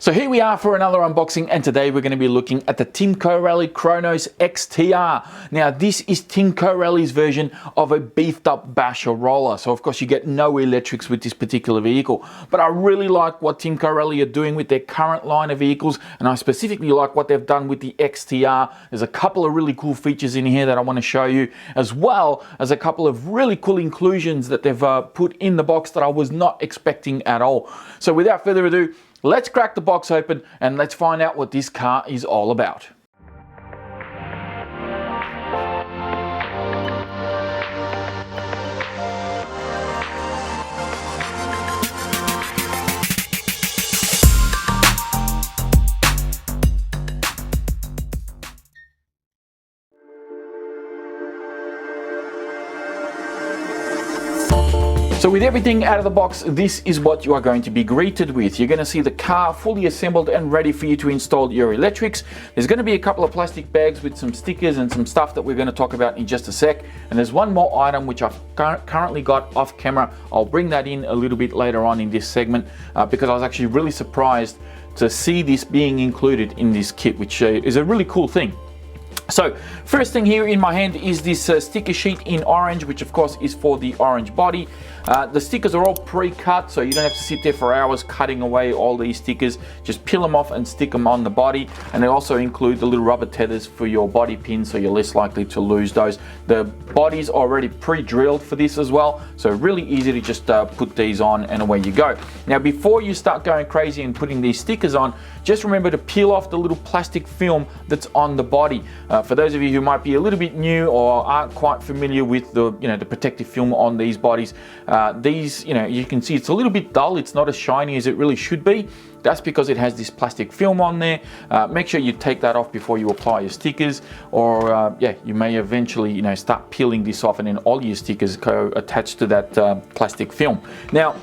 So here we are for another unboxing, and today we're going to be looking at the Timco Rally Kronos XTR. Now this is Timco Rally's version of a beefed up basher roller. So of course you get no electrics with this particular vehicle. But I really like what Timco Rally are doing with their current line of vehicles, and I specifically like what they've done with the XTR. There's a couple of really cool features in here that I want to show you, as well as a couple of really cool inclusions that they've put in the box that I was not expecting at all. So without further ado, let's crack the box open and let's find out what this car is all about. So with everything out of the box, this is what you are going to be greeted with. You're going to see the car fully assembled and ready for you to install your electrics. There's going to be a couple of plastic bags with some stickers and some stuff that we're going to talk about in just a sec. And there's one more item which I've currently got off camera. I'll bring that in a little bit later on in this segment because I was actually really surprised to see this being included in this kit, which is a really cool thing. So first thing here in my hand is this sticker sheet in orange, which of course is for the orange body. The stickers are all pre-cut, so you don't have to sit there for hours cutting away all these stickers. Just peel them off and stick them on the body. And they also include the little rubber tethers for your body pins, so you're less likely to lose those. The body's already pre-drilled for this as well, so really easy to just put these on and away you go. Now before you start going crazy and putting these stickers on, just remember to peel off the little plastic film that's on the body. For those of you who might be a little bit new or aren't quite familiar with the the protective film on these bodies, these you can see it's a little bit dull. It's not as shiny as it really should be. That's because it has this plastic film on there. Make sure you take that off before you apply your stickers, or you may eventually start peeling this off and then all your stickers go attached to that plastic film. Now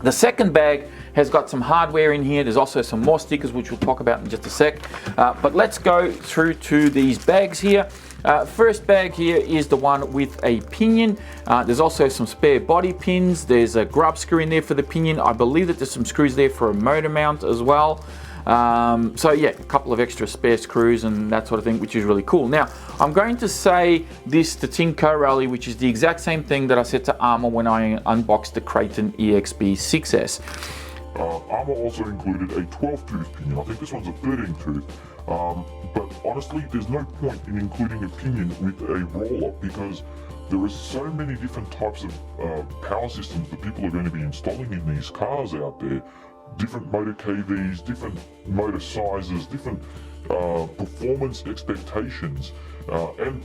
the second bag has got some hardware in here. There's also some more stickers which we'll talk about in just a sec. But let's go through to these bags here. First bag here is the one with a pinion. There's also some spare body pins. There's a grub screw in there for the pinion. I believe that there's some screws there for a motor mount as well. So yeah, a couple of extra spare screws and that sort of thing, which is really cool. Now, I'm going to say this to Timco Rally, which is the exact same thing that I said to Armour when I unboxed the Kraton EXB 6S. Armour also included a 12-tooth pinion. I think this one's a 13-tooth. But honestly, there's no point in including a pinion with a roller because there are so many different types of power systems that people are going to be installing in these cars out there. Different motor KVs, different motor sizes, different performance expectations, and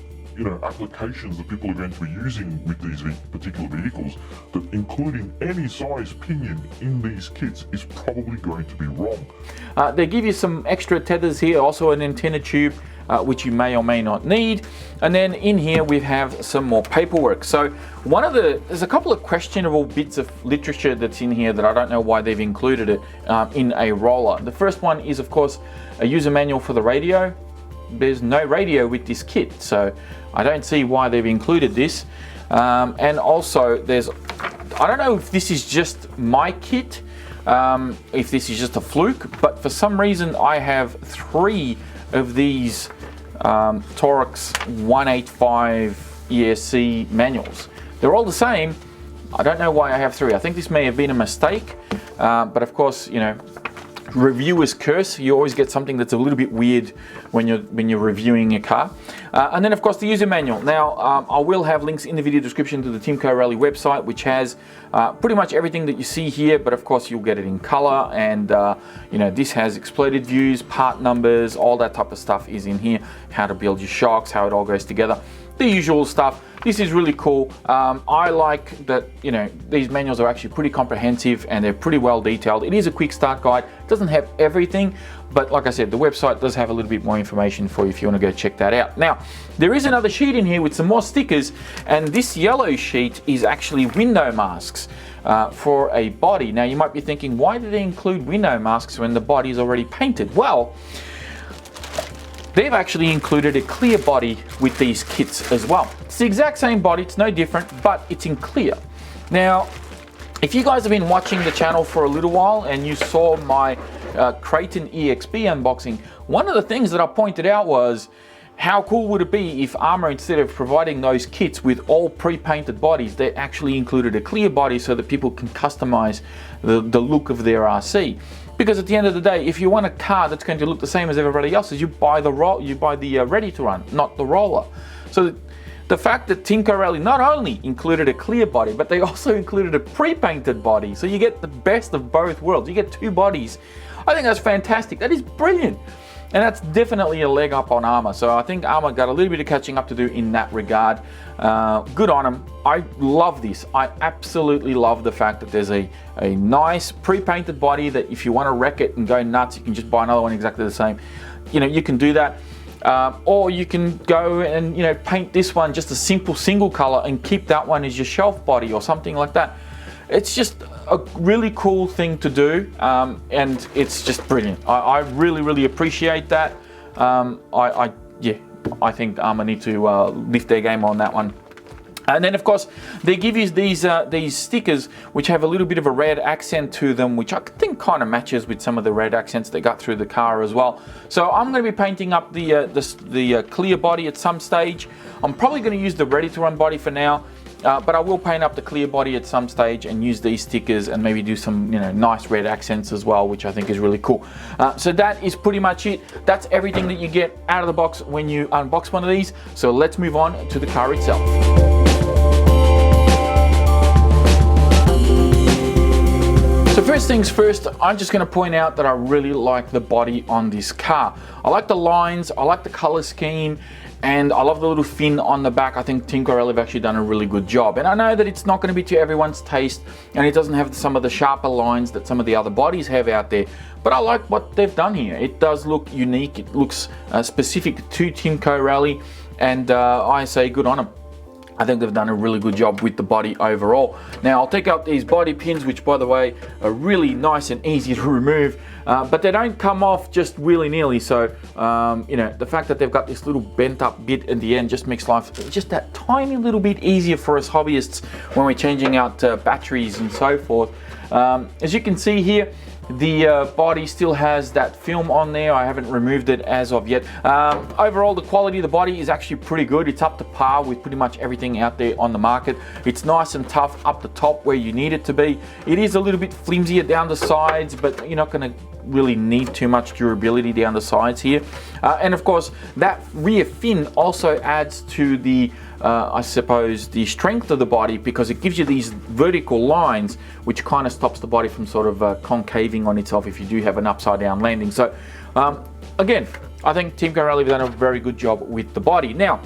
applications that people are going to be using with these particular vehicles, that including any size pinion in these kits is probably going to be wrong. They give you some extra tethers here, also an antenna tube, which you may or may not need. And then in here we have some more paperwork. So there's a couple of questionable bits of literature that's in here that I don't know why they've included it in a roller. The first one is of course a user manual for the radio. There's no radio with this kit, so I don't see why they've included this. And also I don't know if this is just my kit, if this is just a fluke, but for some reason I have 3 of these Torx 185 ESC manuals. They're all the same. I don't know why I have 3. I think this may have been a mistake, but of course, reviewer's curse. You always get something that's a little bit weird when you're reviewing a car. And then of course the user manual. Now I will have links in the video description to the Timco Rally website, which has pretty much everything that you see here, but of course you'll get it in color, and this has exploded views, part numbers, all that type of stuff is in here. How to build your shocks, how it all goes together, the usual stuff. This is really cool. I like that these manuals are actually pretty comprehensive and they're pretty well detailed. It is a quick start guide. It doesn't have everything, but like I said, the website does have a little bit more information for you if you want to go check that out. Now, there is another sheet in here with some more stickers, and this yellow sheet is actually window masks for a body. Now, you might be thinking, why did they include window masks when the body is already painted? Well, they've actually included a clear body with these kits as well. It's the exact same body, it's no different, but it's in clear. Now, if you guys have been watching the channel for a little while and you saw my Creighton EXP unboxing, one of the things that I pointed out was, how cool would it be if Arrma, instead of providing those kits with all pre-painted bodies, they actually included a clear body so that people can customize the look of their RC. Because at the end of the day, if you want a car that's going to look the same as everybody else's, you buy the ready to run, not the roller. So the fact that Timco Rally not only included a clear body, but they also included a pre-painted body, so you get the best of both worlds. You get two bodies. I think that's fantastic. That is brilliant. And that's definitely a leg up on Arrma. So I think Arrma got a little bit of catching up to do in that regard. Good on them. I love this. I absolutely love the fact that there's a nice pre-painted body that if you want to wreck it and go nuts, you can just buy another one exactly the same. You know, you can do that. Or you can go and, you know, paint this one just a simple single color and keep that one as your shelf body or something like that. It's just a really cool thing to do, and it's just brilliant. I really appreciate that. I think Arrma need to lift their game on that one. And then of course they give you these stickers which have a little bit of a red accent to them, which I think kind of matches with some of the red accents they got through the car as well. So I'm going to be painting up the clear body at some stage. I'm probably going to use the ready to run body for now. But I will paint up the clear body at some stage and use these stickers and maybe do some, you know, nice red accents as well, which I think is really cool. So that is pretty much it. That's everything that you get out of the box when you unbox one of these. So let's move on to the car itself. So first things first, I'm just going to point out that I really like the body on this car. I like the lines, I like the color scheme, and I love the little fin on the back. I think Timco Rally have actually done a really good job. And I know that it's not going to be to everyone's taste, and it doesn't have some of the sharper lines that some of the other bodies have out there. But I like what they've done here. It does look unique. It looks specific to Timco Rally, and I say good on them. I think they've done a really good job with the body overall. Now I'll take out these body pins, which by the way are really nice and easy to remove, but they don't come off just willy-nilly. So you know, the fact that they've got this little bent up bit at the end just makes life just that tiny little bit easier for us hobbyists when we're changing out batteries and so forth. As you can see here, the body still has that film on there. I haven't removed it as of yet. Overall, the quality of the body is actually pretty good. It's up to par with pretty much everything out there on the market. It's nice and tough up the top where you need it to be. It is a little bit flimsier down the sides, but you're not going to really need too much durability down the sides here. And of course, that rear fin also adds to the I suppose the strength of the body, because it gives you these vertical lines which kind of stops the body from sort of concaving on itself if you do have an upside down landing. So again, I think Timco Rally have done a very good job with the body. Now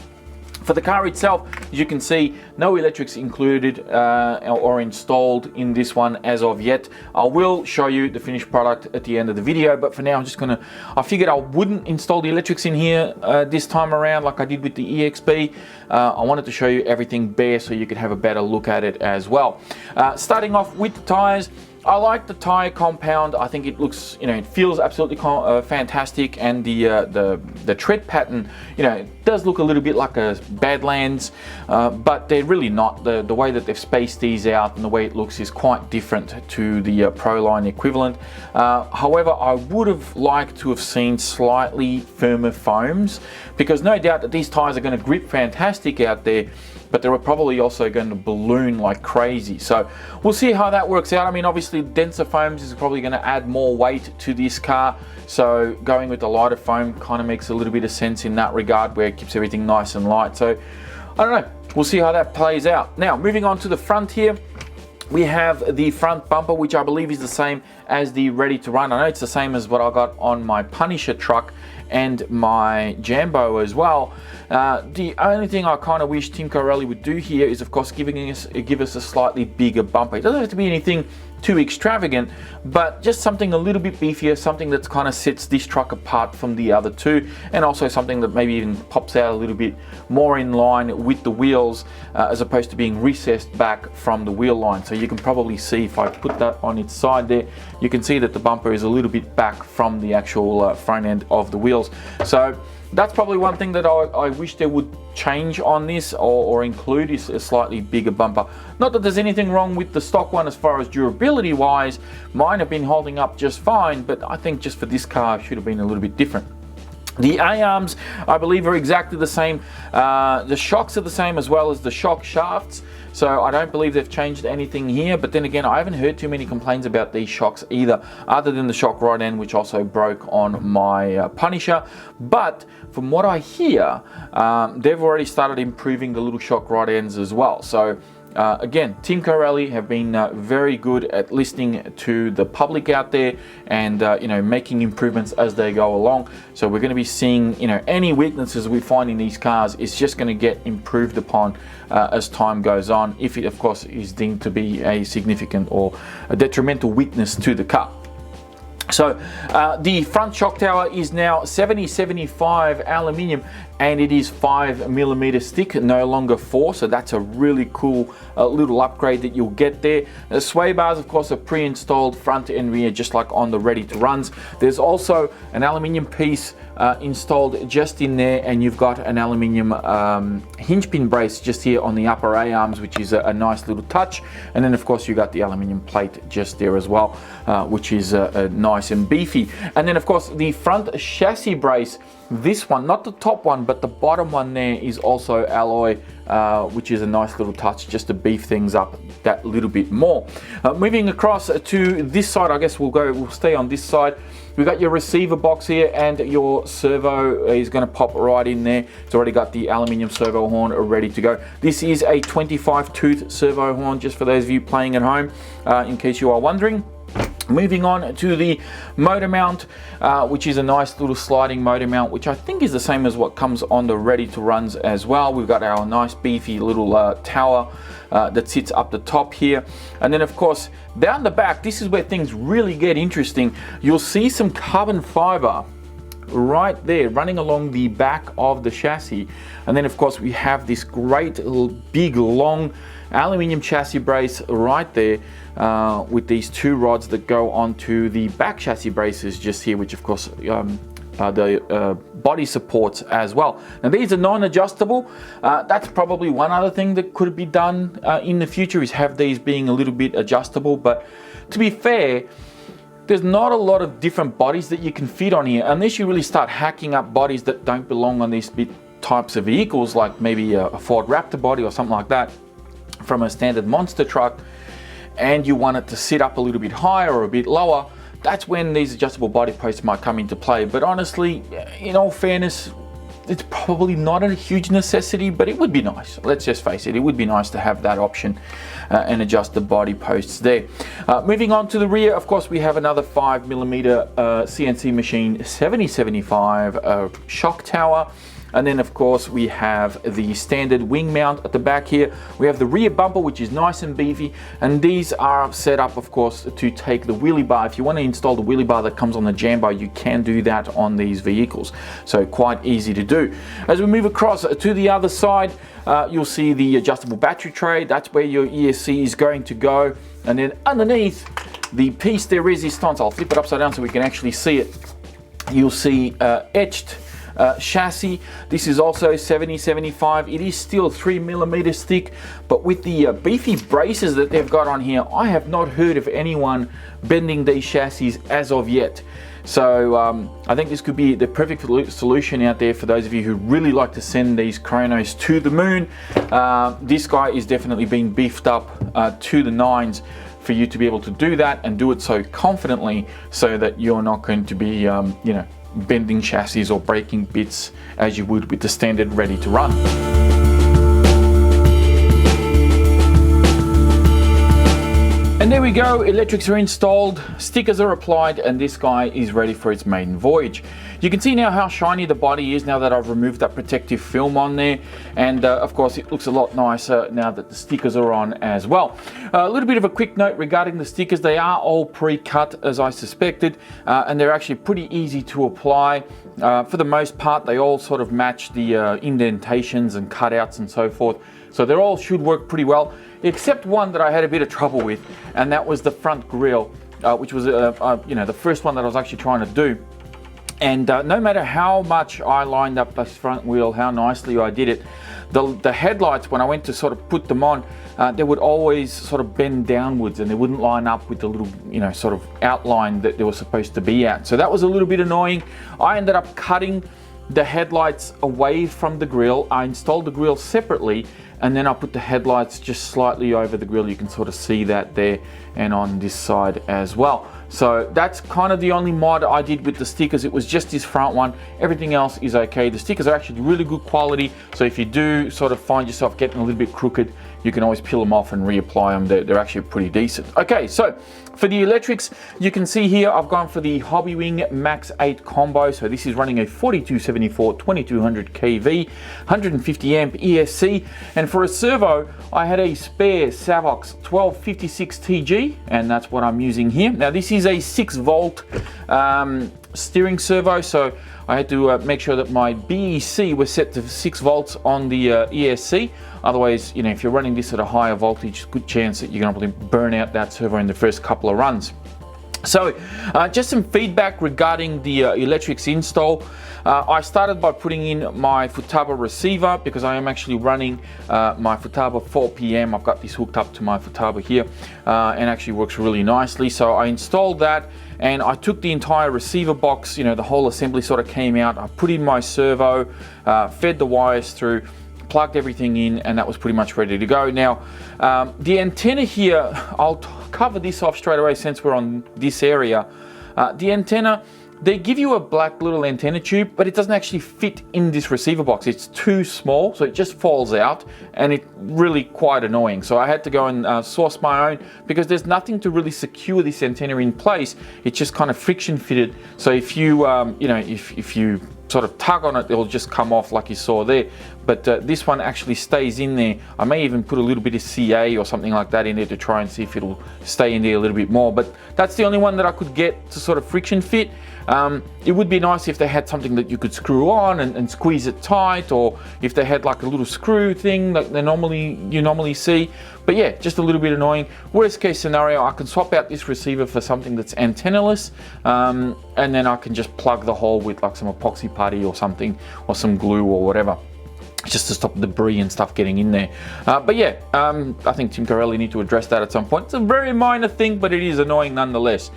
for the car itself, as you can see, no electrics included or installed in this one as of yet. I will show you the finished product at the end of the video, but for now I'm just gonna, I figured I wouldn't install the electrics in here this time around like I did with the EXP. I wanted to show you everything bare so you could have a better look at it as well. Starting off with the tires, I like the tire compound. I think it looks, you know, it feels absolutely fantastic, and the tread pattern, you know, it does look a little bit like a Badlands, but they're really not. The way that they've spaced these out and the way it looks is quite different to the Proline equivalent. However, I would have liked to have seen slightly firmer foams, because no doubt that these tires are going to grip fantastic out there, but they were probably also going to balloon like crazy. So we'll see how that works out. I mean, obviously denser foams is probably going to add more weight to this car, so going with the lighter foam kind of makes a little bit of sense in that regard, where it keeps everything nice and light. So I don't know, we'll see how that plays out. Now moving on to the front here, we have the front bumper, which I believe is the same as the Ready to Run. I know it's the same as what I got on my Punisher truck and my Jambo as well. The only thing I kind of wish Timco Rally would do here is, of course, give us a slightly bigger bumper. It doesn't have to be anything too extravagant, but just something a little bit beefier, something that kind of sets this truck apart from the other two, and also something that maybe even pops out a little bit more in line with the wheels, as opposed to being recessed back from the wheel line. So you can probably see, if I put that on its side there, you can see that the bumper is a little bit back from the actual front end of the wheels. So That's probably one thing that I wish they would change on this or include is a slightly bigger bumper. Not that there's anything wrong with the stock one as far as durability wise. Mine have been holding up just fine, but I think just for this car it should have been a little bit different. The A-arms, I believe, are exactly the same. The shocks are the same as well as the shock shafts. So I don't believe they've changed anything here. But then again, I haven't heard too many complaints about these shocks either, other than the shock rod end, which also broke on my Punisher. But from what I hear, they've already started improving the little shock rod ends as well. So again, Team Corelli have been very good at listening to the public out there and making improvements as they go along. So we're going to be seeing any weaknesses we find in these cars is just going to get improved upon as time goes on, if it of course is deemed to be a significant or a detrimental weakness to the car. So the front shock tower is now 70/75 aluminium, and it is 5mm stick, no longer 4, so that's a really cool little upgrade that you'll get there. The sway bars, of course, are pre-installed front and rear, just like on the ready to runs. There's also an aluminium piece installed just in there, and you've got an aluminium hinge pin brace just here on the upper A-arms, which is a nice little touch. And then of course you got the aluminium plate just there as well, which is nice and beefy. And then of course the front chassis brace, this one, not the top one, but the bottom one there, is also alloy, which is a nice little touch just to beef things up that little bit more. Moving across to this side, I guess we'll stay on this side. We've got your receiver box here, and your servo is going to pop right in there. It's already got the aluminium servo horn ready to go. This is a 25 tooth servo horn, just for those of you playing at home, in case you are wondering. Moving on to the motor mount, which is a nice little sliding motor mount, which I think is the same as what comes on the ready to runs as well. We've got our nice beefy little tower that sits up the top here. And then of course down the back, this is where things really get interesting. You'll see some carbon fiber right there running along the back of the chassis. And then of course we have this great big long aluminium chassis brace right there, with these two rods that go onto the back chassis braces just here, which of course the body supports as well. Now these are non-adjustable. That's probably one other thing that could be done in the future, is have these being a little bit adjustable. But to be fair, there's not a lot of different bodies that you can fit on here, unless you really start hacking up bodies that don't belong on these types of vehicles, like maybe a Ford Raptor body or something like that from a standard monster truck, and you want it to sit up a little bit higher or a bit lower. That's when these adjustable body posts might come into play. But honestly, in all fairness, it's probably not a huge necessity, but it would be nice. Let's just face it, it would be nice to have that option and adjust the body posts there. Moving on to the rear, of course, we have another 5mm CNC machine 70/75 shock tower. And then of course we have the standard wing mount at the back here. We have the rear bumper, which is nice and beefy, and these are set up of course to take the wheelie bar. If you want to install the wheelie bar that comes on the Jambo, you can do that on these vehicles, so quite easy to do. As we move across to the other side, you'll see the adjustable battery tray. That's where your ESC is going to go. And then underneath, the piece de resistance, I'll flip it upside down so we can actually see it. You'll see etched chassis. This is also 70/75. It is still 3mm thick, but with the beefy braces that they've got on here, I have not heard of anyone bending these chassis as of yet. So I think this could be the perfect solution out there for those of you who really like to send these Chronos to the moon. This guy is definitely being beefed up to the nines for you to be able to do that, and do it so confidently, so that you're not going to be bending chassis or breaking bits as you would with the standard ready to run. And there we go, electrics are installed, stickers are applied, and this guy is ready for its maiden voyage. You can see now how shiny the body is now that I've removed that protective film on there, and of course it looks a lot nicer now that the stickers are on as well. A little bit of a quick note regarding the stickers. They are all pre-cut, as I suspected, and they're actually pretty easy to apply. For the most part, they all sort of match the indentations and cutouts and so forth, so they all should work pretty well, except one that I had a bit of trouble with, and that was the front grille, which was the first one that I was actually trying to do. And no matter how much I lined up this front wheel, how nicely I did it, the headlights, when I went to sort of put them on, they would always sort of bend downwards and they wouldn't line up with the little, sort of outline that they were supposed to be at. So that was a little bit annoying. I ended up cutting the headlights away from the grille. I installed the grille separately, and then I put the headlights just slightly over the grille. You can sort of see that there, and on this side as well. So that's kind of the only mod I did with the stickers. It was just this front one. Everything else is okay. The stickers are actually really good quality, so if you do sort of find yourself getting a little bit crooked, you can always peel them off and reapply them. They're actually pretty decent. Okay, so for the electrics, you can see here I've gone for the Hobbywing Max 8 combo. So this is running a 4274 2200 kV, 150 amp ESC, and for a servo I had a spare Savox 1256 TG, and that's what I'm using here. Now this is a 6-volt steering servo, so I had to make sure that my BEC was set to 6 volts on the ESC. Otherwise, if you're running this at a higher voltage, good chance that you're going to probably burn out that servo in the first couple of runs. So just some feedback regarding the electrics install. I started by putting in my Futaba receiver because I am actually running my Futaba 4PM. I've got this hooked up to my Futaba here and actually works really nicely. So I installed that and I took the entire receiver box, the whole assembly sort of came out. I put in my servo, fed the wires through, plugged everything in, and that was pretty much ready to go. Now the antenna here, I'll cover this off straight away since we're on this area. The antenna, they give you a black little antenna tube, but it doesn't actually fit in this receiver box. It's too small, so it just falls out, and it's really quite annoying. So I had to go and source my own, because there's nothing to really secure this antenna in place. It's just kind of friction fitted. So if you, if you sort of tug on it, it'll just come off like you saw there. But this one actually stays in there. I may even put a little bit of CA or something like that in there to try and see if it'll stay in there a little bit more. But that's the only one that I could get to sort of friction fit. It would be nice if they had something that you could screw on and squeeze it tight, or if they had like a little screw thing like you normally see. But yeah, just a little bit annoying. Worst case scenario, I can swap out this receiver for something that's antennaless, and then I can just plug the hole with like some epoxy putty or something, or some glue or whatever, just to stop debris and stuff getting in there. But yeah, I think Tim Corelli need to address that at some point. It's a very minor thing, but it is annoying nonetheless.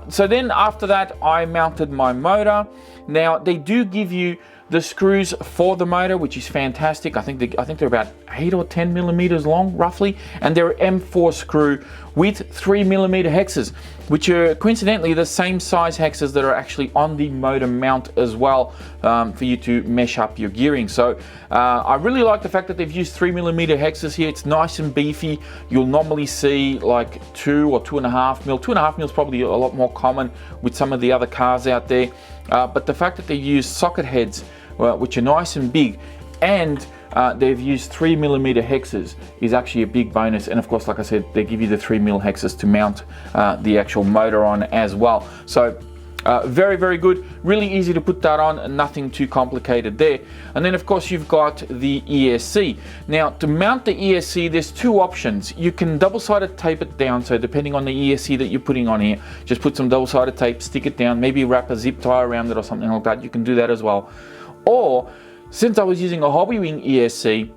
So then after that, I mounted my motor. Now they do give you the screws for the motor, which is fantastic. I think they're about 8 or 10 millimeters long, roughly, and they're M4 screw with 3mm hexes, which are coincidentally the same size hexes that are actually on the motor mount as well, for you to mesh up your gearing. So I really like the fact that they've used 3mm hexes here. It's nice and beefy. You'll normally see like 2 or 2.5 mil. 2.5 mil is probably a lot more common with some of the other cars out there. But the fact that they use socket heads, which are nice and big, and they've used 3mm hexes is actually a big bonus. And of course, like I said, they give you the 3mm hexes to mount the actual motor on as well. So very, very good. Really easy to put that on, nothing too complicated there. And then of course you've got the ESC. Now to mount the ESC, there's two options. You can double-sided tape it down, so depending on the ESC that you're putting on here, just put some double-sided tape, stick it down, maybe wrap a zip tie around it or something like that. You can do that as well. Or, since I was using a Hobbywing ESC,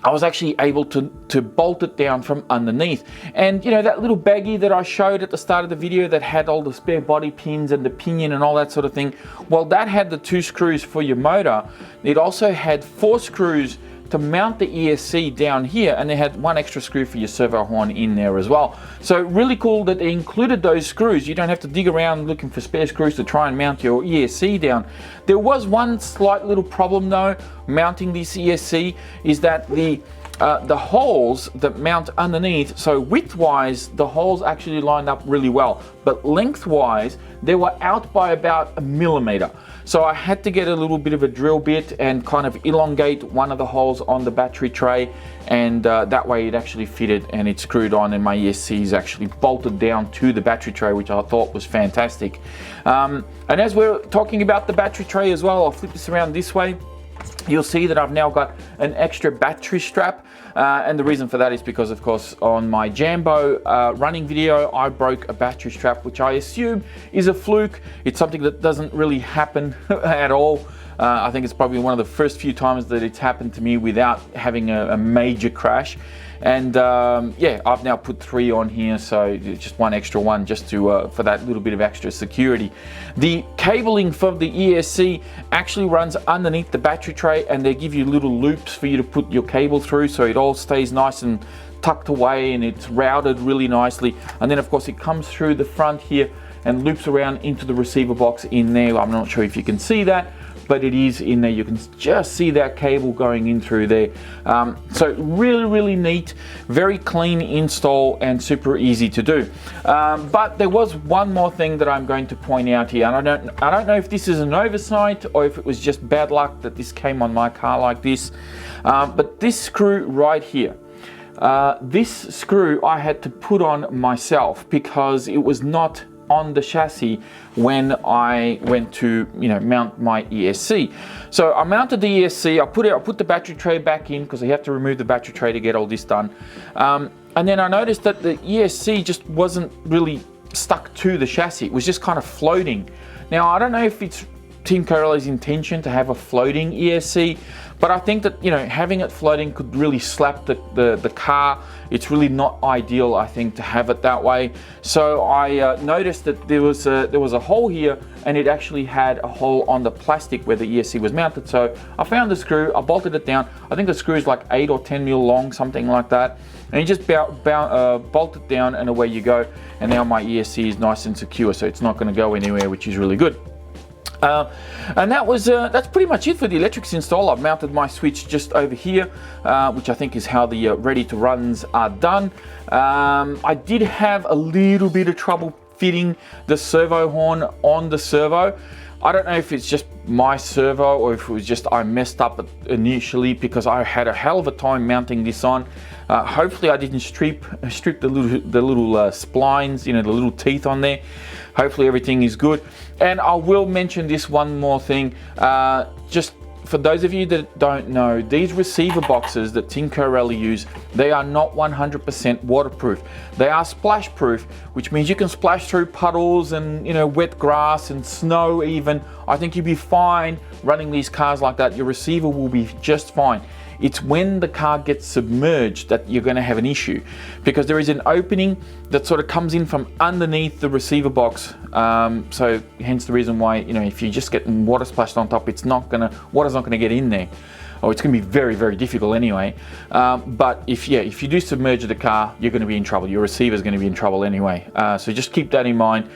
I was actually able to bolt it down from underneath. And that little baggie that I showed at the start of the video that had all the spare body pins and the pinion and all that sort of thing, well, that had the 2 screws for your motor. It also had 4 screws to mount the ESC down here, and they had 1 extra screw for your servo horn in there as well. So really cool that they included those screws. You don't have to dig around looking for spare screws to try and mount your ESC down. There was one slight little problem though mounting this ESC, is that the holes that mount underneath, so width-wise, the holes actually lined up really well, but lengthwise, they were out by about 1 millimeter. So I had to get a little bit of a drill bit and kind of elongate one of the holes on the battery tray, and that way it actually fitted and it screwed on, and my ESC is actually bolted down to the battery tray, which I thought was fantastic. And as we're talking about the battery tray as well, I'll flip this around this way. you'll see that I've now got an extra battery strap, and the reason for that is because, of course, on my Jambo running video, I broke a battery strap, which I assume is a fluke. It's something that doesn't really happen at all. I think it's probably one of the first few times that it's happened to me without having a major crash. And yeah, I've now put 3 on here, so just one extra one just to for that little bit of extra security. The cabling for the ESC actually runs underneath the battery tray, and they give you little loops for you to put your cable through, so it all stays nice and tucked away and it's routed really nicely. And then of course it comes through the front here and loops around into the receiver box in there. I'm not sure if you can see that, but it is in there. You can just see that cable going in through there. So really neat, very clean install and super easy to do. But there was one more thing that I'm going to point out here, and I don't know if this is an oversight or if it was just bad luck that this came on my car like this, but this screw right here, this screw I had to put on myself because it was not on the chassis when I went to, you know, mount my ESC. So I mounted the ESC, I put the battery tray back in because I have to remove the battery tray to get all this done. And then I noticed that the ESC just wasn't really stuck to the chassis. It was just kind of floating. Now, I don't know if it's Team Corelli's intention to have a floating ESC, but I think that, you know, having it floating could really slap the car. It's really not ideal, I think, to have it that way. So I noticed that there was a hole here, and it actually had a hole on the plastic where the ESC was mounted. So I found the screw, I bolted it down. I think the screw is like 8 or 10 mil long, something like that. And you just bolt it down, and away you go. And now my ESC is nice and secure, so it's not going to go anywhere, which is really good. And that's pretty much it for the electrics install. I've mounted my switch just over here, which I think is how the ready to runs are done. I did have a little bit of trouble fitting the servo horn on the servo. I don't know if it's just my servo or if it was just I messed up initially, because I had a hell of a time mounting this on. Hopefully I didn't strip the little splines, you know, the little teeth on there. Hopefully everything is good. And I will mention this one more thing, just for those of you that don't know, these receiver boxes that Team Corelli use, they are not 100% waterproof. They are splash proof, which means you can splash through puddles and, you know, wet grass and snow even. I think you'll be fine running these cars like that. Your receiver will be just fine. It's when the car gets submerged that you're going to have an issue, because there is an opening that sort of comes in from underneath the receiver box. So hence the reason why, you know, if you just get water splashed on top, water's not going to get in there, or it's going to be very difficult anyway. But if you do submerge the car, you're going to be in trouble. Your receiver is going to be in trouble anyway. So just keep that in mind.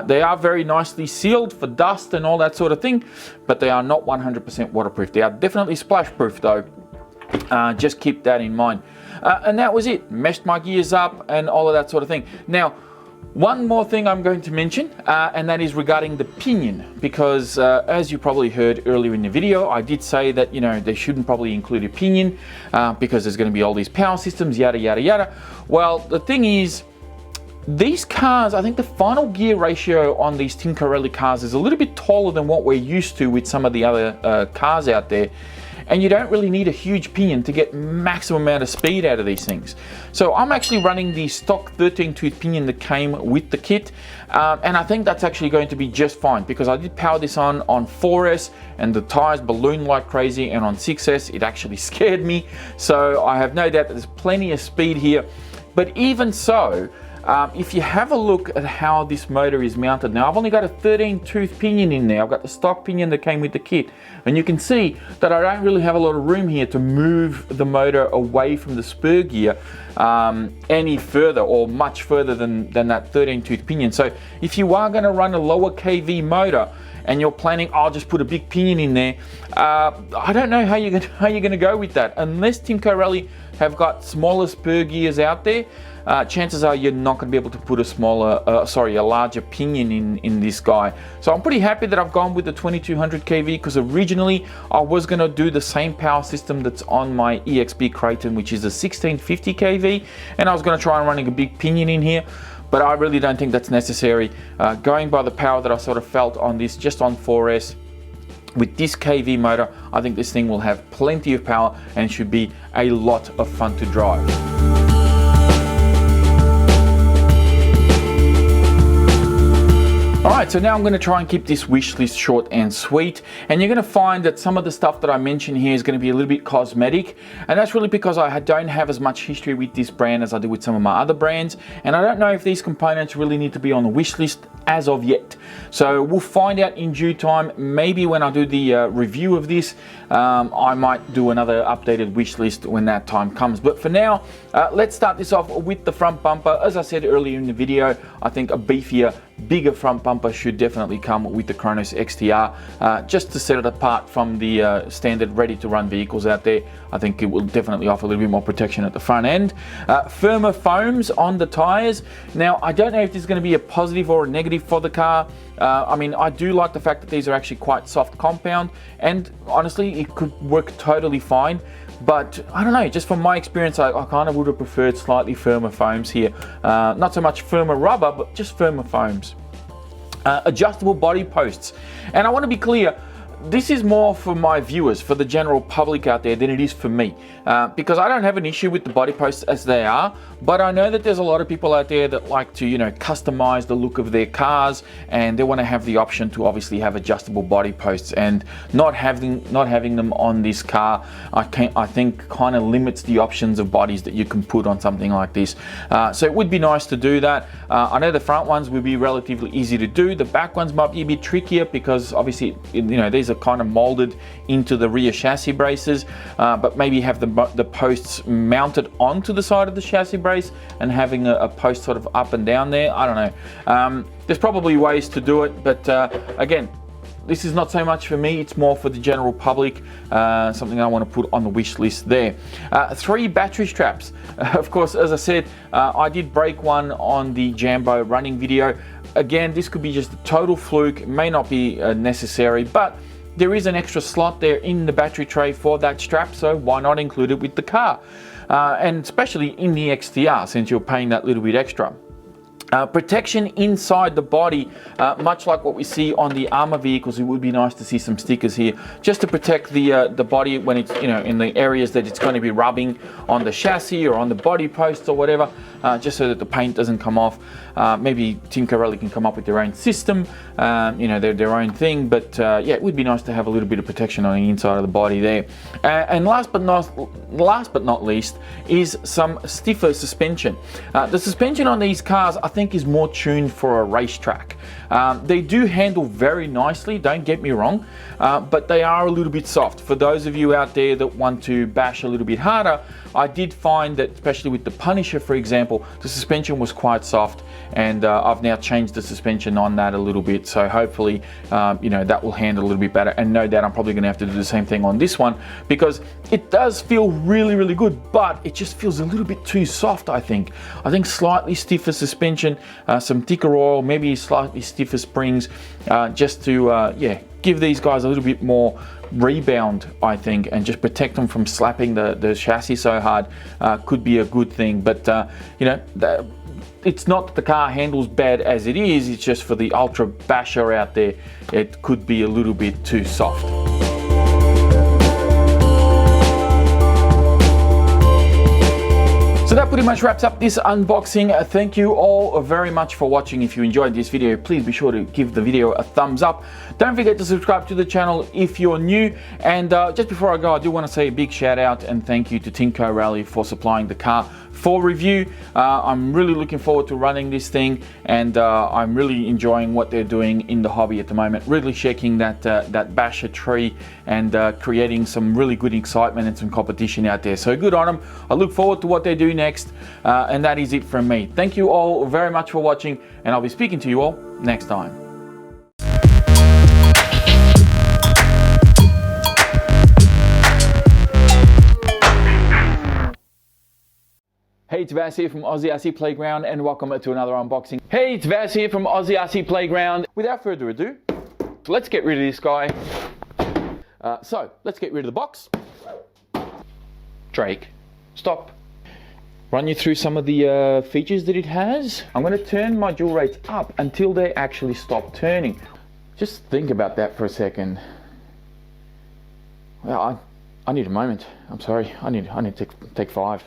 They are very nicely sealed for dust and all that sort of thing, but they are not 100% waterproof. They are definitely splash proof though. Just keep that in mind. And that was it. Meshed my gears up and all of that sort of thing. Now, one more thing I'm going to mention, and that is regarding the pinion, because as you probably heard earlier in the video, I did say that, you know, they shouldn't probably include a pinion because there's going to be all these power systems, yada yada. Well, the thing is, these cars, I think the final gear ratio on these Team Corelli cars is a little bit taller than what we're used to with some of the other cars out there. And you don't really need a huge pinion to get maximum amount of speed out of these things. So I'm actually running the stock 13-tooth pinion that came with the kit, and I think that's actually going to be just fine, because I did power this on 4S and the tires ballooned like crazy, and on 6S it actually scared me. So I have no doubt that there's plenty of speed here. But even so, if you have a look at how this motor is mounted, now I've only got a 13-tooth pinion in there. I've got the stock pinion that came with the kit, and you can see that I don't really have a lot of room here to move the motor away from the spur gear any further, or much further than that 13-tooth pinion. So if you are going to run a lower kV motor and you're planning, I'll just put a big pinion in there, I don't know how you're going to go with that. Unless Team Corelli have got smaller spur gears out there, chances are you're not going to be able to put a larger pinion in this guy. So I'm pretty happy that I've gone with the 2200 kV, because originally I was going to do the same power system that's on my EXP Kraton, which is a 1650 kV, and I was going to try and running a big pinion in here, but I really don't think that's necessary. Going by the power that I sort of felt on this, just on 4S, with this KV motor, I think this thing will have plenty of power and should be a lot of fun to drive. Alright, so now I'm going to try and keep this wish list short and sweet, and you're going to find that some of the stuff that I mention here is going to be a little bit cosmetic, and that's really because I don't have as much history with this brand as I do with some of my other brands, and I don't know if these components really need to be on the wish list as of yet. So we'll find out in due time. Maybe when I do the review of this, I might do another updated wish list when that time comes. But for now, let's start this off with the front bumper. As I said earlier in the video, I think a beefier, bigger front bumper should definitely come with the Kronos XTR, just to set it apart from the standard ready to run vehicles out there. I think it will definitely offer a little bit more protection at the front end. Firmer foams on the tires. Now, I don't know if this is going to be a positive or a negative for the car. I mean, I do like the fact that these are actually quite soft compound, and honestly, it could work totally fine. But I don't know, just from my experience, I kind of would have preferred slightly firmer foams here. Not so much firmer rubber, but just firmer foams. Adjustable body posts. And I want to be clear, this is more for my viewers, for the general public out there, than it is for me. Because I don't have an issue with the body posts as they are, but I know that there's a lot of people out there that like to, you know, customize the look of their cars, and they want to have the option to obviously have adjustable body posts, and not having them on this car, I think kind of limits the options of bodies that you can put on something like this. So it would be nice to do that. I know the front ones would be relatively easy to do. The back ones might be a bit trickier because obviously, you know, these are kind of molded into the rear chassis braces, but maybe have the posts mounted onto the side of the chassis brace and having a post sort of up and down there. I don't know. There's probably ways to do it, but again, this is not so much for me, it's more for the general public, something I want to put on the wish list there. 3 battery straps. Of course, as I said, I did break one on the Jambo running video. Again, this could be just a total fluke, it may not be necessary, but there is an extra slot there in the battery tray for that strap, so why not include it with the car? And especially in the XTR, since you're paying that little bit extra. Protection inside the body, much like what we see on the armor vehicles. It would be nice to see some stickers here, just to protect the body when it's, you know, in the areas that it's going to be rubbing on the chassis or on the body posts or whatever, just so that the paint doesn't come off. Maybe Tinkerelli can come up with their own system, you know, their own thing, but yeah, it would be nice to have a little bit of protection on the inside of the body there. And last but not least is some stiffer suspension. The suspension on these cars, I think, is more tuned for a racetrack. They do handle very nicely, don't get me wrong, but they are a little bit soft. For those of you out there that want to bash a little bit harder, I did find that, especially with the Punisher, for example, the suspension was quite soft, and I've now changed the suspension on that a little bit, so hopefully you know, that will handle a little bit better. And no doubt I'm probably going to have to do the same thing on this one, because it does feel really, really good, but it just feels a little bit too soft. I think slightly stiffer suspension, some thicker oil, maybe slightly stiffer springs, just to yeah, give these guys a little bit more rebound, I think, and just protect them from slapping the chassis so hard. Could be a good thing, but you know, it's not that the car handles bad as it is, it's just for the ultra basher out there, it could be a little bit too soft. So that pretty much wraps up this unboxing. Thank you all very much for watching. If you enjoyed this video, please be sure to give the video a thumbs up. Don't forget to subscribe to the channel if you're new. And just before I go, I do want to say a big shout out and thank you to Tinkerelli for supplying the car for review. I'm really looking forward to running this thing, and I'm really enjoying what they're doing in the hobby at the moment, really shaking that basher tree and creating some really good excitement and some competition out there. So good on them. I look forward to what they do next, and that is it from me. Thank you all very much for watching, and I'll be speaking to you all next time. Hey, it's Vas here from Aussie RC Playground, and welcome to another unboxing. Hey, it's Vas here from Aussie RC Playground. Without further ado, let's get rid of this guy. So, let's get rid of the box. Drake, stop. Run you through some of the features that it has. I'm going to turn my dual rates up until they actually stop turning. Just think about that for a second. Well, I need a moment. I'm sorry. I need to take 5.